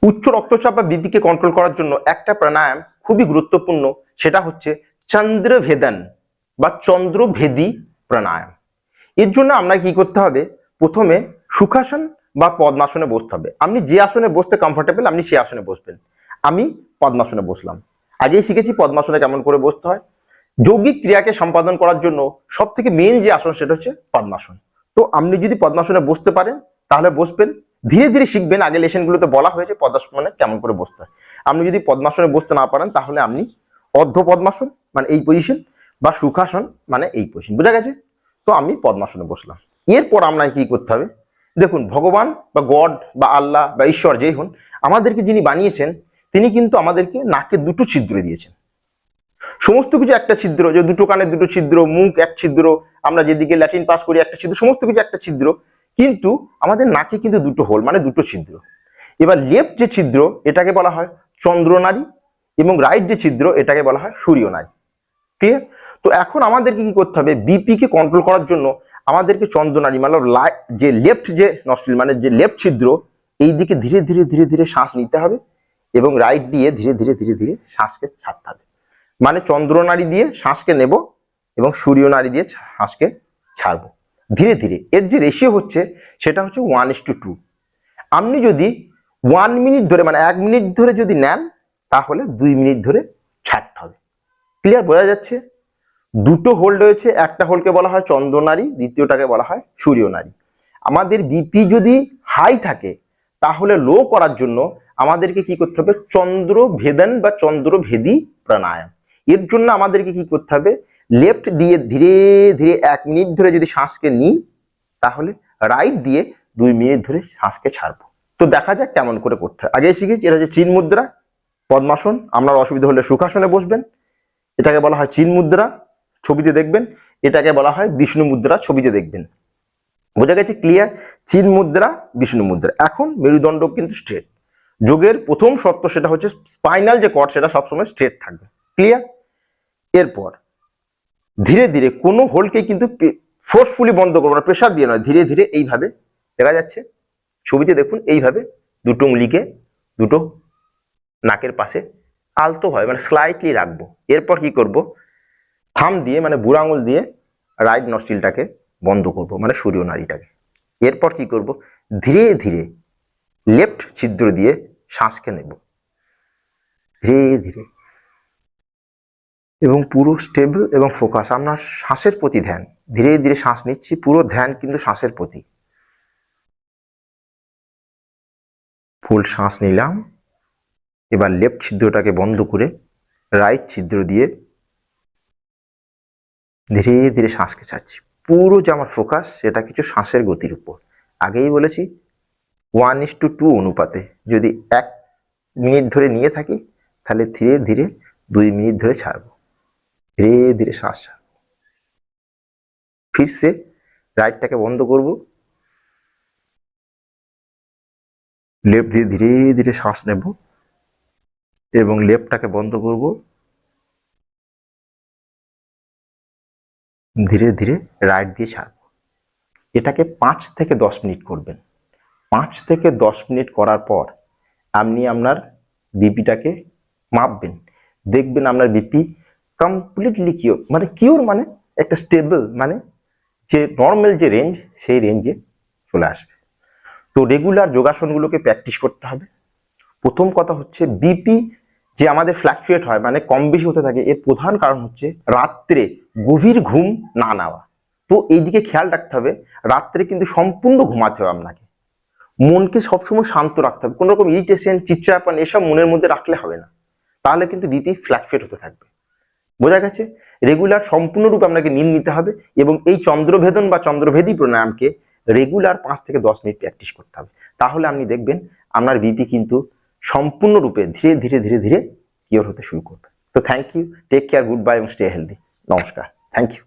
উচ্চ রক্তচাপ বা বিপি কে কন্ট্রোল করার জন্য একটা প্রাণায়াম খুবই গুরুত্বপূর্ণ, সেটা হচ্ছে চন্দ্রভেদন বা চন্দ্রভেদী প্রাণায়াম। এর জন্য আমরা কি করতে হবে, প্রথমে সুখাসন বা পদ্মাসনে বসতে হবে। আপনি যে আসনে বসতে কমফোর্টেবল আপনি সেই আসনে বসবেন। আমি পদ্মাসনে বসলাম। আগেই শিখেছি পদ্মাসনে কেমন করে বসতে হয়। যৌগিক ক্রিয়াকে সম্পাদন করার জন্য সব থেকে মেন যে আসন সেটা হচ্ছে পদ্মাসন। তো আপনি যদি পদ্মাসনে বসতে পারেন তাহলে বসবেন, ধীরে ধীরে শিখবেন। আগে লেসনগুলোতে বলা হয়েছে পদ্মাসনে কেমন করে বসতে হয়। আপনি যদি পদ্মাসনে বসতে না পারেন তাহলে আপনি অর্ধ পদ্মাসন মানে এই পজিশন বা সুখাসন মানে এই পজিশন, বুঝা গেছে? তো আমি পদ্মাসনে বসলাম। এরপর আমরা কি করতে হবে, দেখুন ভগবান বা গড বা আল্লাহ বা ঈশ্বর যেই হন, আমাদেরকে যিনি বানিয়েছেন তিনি কিন্তু আমাদেরকে নাকে দুটো ছিদ্র দিয়েছেন। সমস্ত কিছু একটা ছিদ্র, যে দুটো কানে দুটো ছিদ্র, মুখ এক ছিদ্র, আমরা যেদিকে ল্যাটিন পাস করি একটা ছিদ্র, সমস্ত কিছু একটা ছিদ্র, কিন্তু আমাদের নাকে কিন্তু দুটো হোল মানে দুটো ছিদ্র। এবার লেফট যে ছিদ্র এটাকে বলা হয় চন্দ্রনারী এবং রাইট যে ছিদ্র এটাকে বলা হয় সূর্যনারী। ক্লিয়ার? তো এখন আমাদেরকে কি করতে হবে, বিপি কে কন্ট্রোল করার জন্য আমাদেরকে চন্দ্রনারী মানে যে লেফট যে নস্ট্রিল মানে যে লেফট ছিদ্র, এই দিকে ধীরে ধীরে ধীরে ধীরে শ্বাস নিতে হবে এবং রাইট দিয়ে ধীরে ধীরে ধীরে ধীরে শ্বাসকে ছাড়তে হবে। মানে চন্দ্রনারী দিয়ে শ্বাসকে নেব এবং সূর্যনারী দিয়ে শ্বাসকে ছাড়বো ধীরে ধীরে। এর যে রেশিও হচ্ছে সেটা হচ্ছে 1:2। আপনি যদি 1 মিনিট ধরে মানে 1 মিনিট ধরে যদি নেন তাহলে 2 মিনিট ধরে ছাড়তে হবে। ক্লিয়ার? বোঝা যাচ্ছে? দুটো হোল রয়েছে, একটা হোলকে বলা হয় চন্দ্রনারী, দ্বিতীয়টাকে বলা হয় সূর্যনারী। আমাদের বিপি যদি হাই থাকে তাহলে লো করার জন্য আমাদেরকে কি করতে হবে, চন্দ্রভেদন বা চন্দ্রভেদী প্রাণায়াম। এর জন্য আমাদেরকে কি করতে হবে, লেফট দিয়ে ধীরে ধীরে 1 মিনিট ধরে যদি শ্বাসকে নিই তাহলে রাইট দিয়ে 2 মিনিট ধরে শ্বাসকে ছাড়বো। তো দেখা যাক কেমন করে করতে হয়। আগে শিখেছি এটা হচ্ছে চিন মুদ্রা, পদ্মাসন। আপনার অসুবিধা হলে সুখাসনে বসবেন, এটাকে বলা হয় চিন মুদ্রা, ছবিতে দেখবেন। এটাকে বলা হয় বিষ্ণু মুদ্রা, ছবিতে দেখবেন। বোঝা গেছে? ক্লিয়ার? চিন মুদ্রা, বিষ্ণু মুদ্রা। এখন মেরুদণ্ড কিন্তু স্ট্রেট। যোগের প্রথম শর্ত সেটা হচ্ছে স্পাইনাল যে কর্ড সেটা সবসময় স্ট্রেট থাকবে। ক্লিয়ার? এরপর ধীরে ধীরে কোনো হোলকে কিন্তু ফোর্সফুলি বন্ধ করবো না, প্রেশার দিয়ে নয়, ধীরে ধীরে এইভাবে, দেখা যাচ্ছে ছবিতে দেখুন, এইভাবে দুটো উঙ্গলিকে দুটো নাকের পাশে আলতো ভাবে মানে স্লাইটলি রাখবো। এরপর কি করব, থাম দিয়ে মানে বুড়ো আঙুল দিয়ে রাইট নস্ট্রিলটাকে বন্ধ করব মানে সূর্যনারীটাকে। এরপর কি করব, ধীরে ধীরে লেফট ছিদ্র দিয়ে শ্বাসকে নেব ধীরে ধীরে এবং পুরো স্টেবল এবং ফোকাস। আপনার শ্বাসের প্রতি ধ্যান, ধীরে ধীরে শ্বাস নিচ্ছি, পুরো ধ্যান কিন্তু শ্বাসের প্রতি। ফুল শ্বাস নিলাম, এবার লেফট ছিদ্রটাকে বন্ধ করে রাইট ছিদ্র দিয়ে ধীরে ধীরে শ্বাসকে ছাড়ছি। পুরো যে আমার ফোকাস সেটা কিছু শ্বাসের গতির উপর। আগেই বলেছি 1:2 অনুপাতে। যদি 1 মিনিট ধরে নিয়ে থাকি তাহলে ধীরে ধীরে 2 মিনিট ধরে ছাড়বো, ধীরে ধীরে শ্বাস ছাড়বো। ফিরছে রাইটটাকে বন্ধ করব, লেফট দিয়ে ধীরে ধীরে শ্বাস নেব এবং লেফটটাকে বন্ধ করব, ধীরে ধীরে রাইট দিয়ে ছাড়বো। এটাকে 5 থেকে 10 মিনিট করবেন। 5 থেকে 10 মিনিট করার পর আপনি আপনার বিপিটাকে মাপবেন, দেখবেন আপনার বিপি কমপ্লিটলি কিওর। মানে কিওর মানে একটা স্টেবল, মানে যে নর্মাল যে রেঞ্জ সেই রেঞ্জে চলে আসবে। তো রেগুলার যোগাসনগুলোকে প্র্যাকটিস করতে হবে। প্রথম কথা হচ্ছে বিপি যে আমাদের ফ্ল্যাকচুয়েট হয় মানে কম বেশি হতে থাকে, এর প্রধান কারণ হচ্ছে রাত্রে গভীর ঘুম না নেওয়া। তো এই দিকে খেয়াল রাখতে হবে, রাত্রে কিন্তু সম্পূর্ণ ঘুমাতে হবে আপনাকে। মনকে সবসময় শান্ত রাখতে হবে, কোনো রকম ইরিটেশন চিৎচাপান এসব মনের মধ্যে রাখলে হবে না, তাহলে কিন্তু বিপি ফ্ল্যাকচুয়েট হতে থাকবে। বোঝা গেছে? রেগুলার সম্পূর্ণরূপে আপনাকে নিতে হবে এবং এই চন্দ্রভেদন বা চন্দ্রভেদী প্রাণায়ামকে রেগুলার 5 থেকে 10 মিনিট প্র্যাকটিস করতে হবে। তাহলে আপনি দেখবেন আপনার বিপি কিন্তু সম্পূর্ণরূপে ধীরে ধীরে ধীরে ধীরে কিওর হতে শুরু করবে। তো thank you, take care, goodbye এবং স্টে হেলদি। নমস্কার, থ্যাংক ইউ।